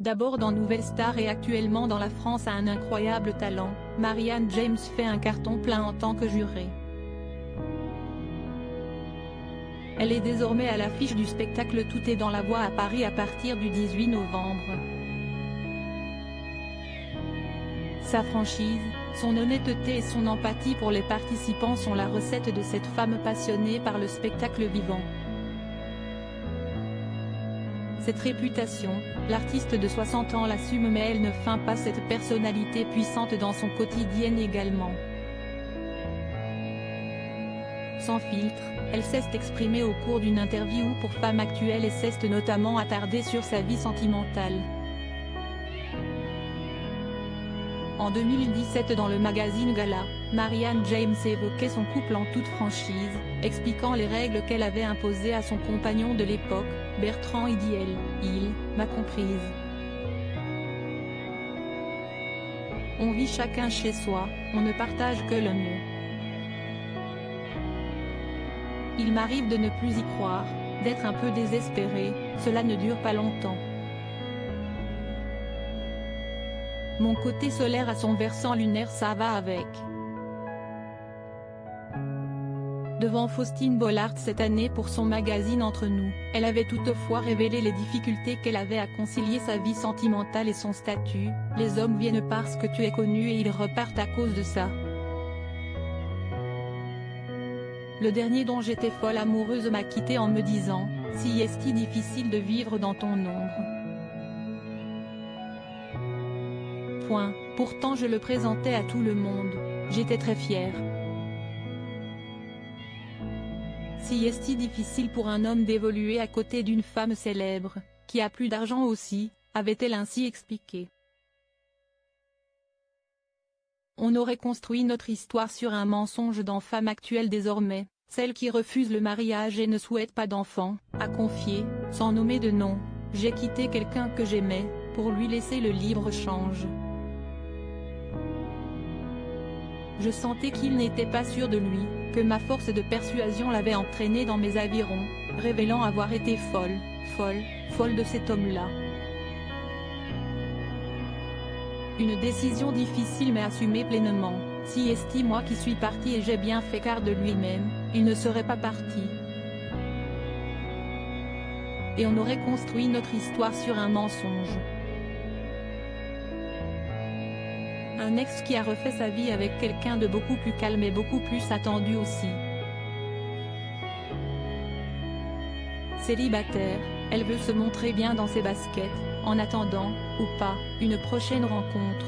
D'abord dans Nouvelle Star et actuellement dans La France a un incroyable talent, Marianne James fait un carton plein en tant que jurée. Elle est désormais à l'affiche du spectacle Tout est dans la voix à Paris à partir du 18 novembre. Sa franchise, son honnêteté et son empathie pour les participants sont la recette de cette femme passionnée par le spectacle vivant. Cette réputation, l'artiste de 60 ans l'assume mais elle ne feint pas cette personnalité puissante dans son quotidien également. Sans filtre, elle s'est exprimée au cours d'une interview pour Femme Actuelle et s'est notamment attardée sur sa vie sentimentale. En 2017 dans le magazine Gala, Marianne James évoquait son couple en toute franchise, expliquant les règles qu'elle avait imposées à son compagnon de l'époque, Bertrand Idiel. Il m'a comprise. On vit chacun chez soi, on ne partage que le mieux. Il m'arrive de ne plus y croire, d'être un peu désespéré, cela ne dure pas longtemps. Mon côté solaire a son versant lunaire, ça va avec. Devant Faustine Bollaert cette année pour son magazine Entre nous, elle avait toutefois révélé les difficultés qu'elle avait à concilier sa vie sentimentale et son statut. Les hommes viennent parce que tu es connu et ils repartent à cause de ça. Le dernier dont j'étais folle amoureuse m'a quitté en me disant, si est-il difficile de vivre dans ton ombre. Point. Pourtant je le présentais à tout le monde, j'étais très fière. Si est-il difficile pour un homme d'évoluer à côté d'une femme célèbre, qui a plus d'argent aussi, avait-elle ainsi expliqué. On aurait construit notre histoire sur un mensonge dans Femme Actuelle désormais, celle qui refuse le mariage et ne souhaite pas d'enfant, a confié, sans nommer de nom, j'ai quitté quelqu'un que j'aimais, pour lui laisser le libre-change. Je sentais qu'il n'était pas sûr de lui, que ma force de persuasion l'avait entraîné dans mes avirons, révélant avoir été folle de cet homme-là. Une décision difficile mais assumée pleinement, si est-il moi qui suis parti et j'ai bien fait car de lui-même, il ne serait pas parti. Et on aurait construit notre histoire sur un mensonge. Un ex qui a refait sa vie avec quelqu'un de beaucoup plus calme et beaucoup plus attendu aussi. Célibataire, elle veut se montrer bien dans ses baskets, en attendant, ou pas, une prochaine rencontre.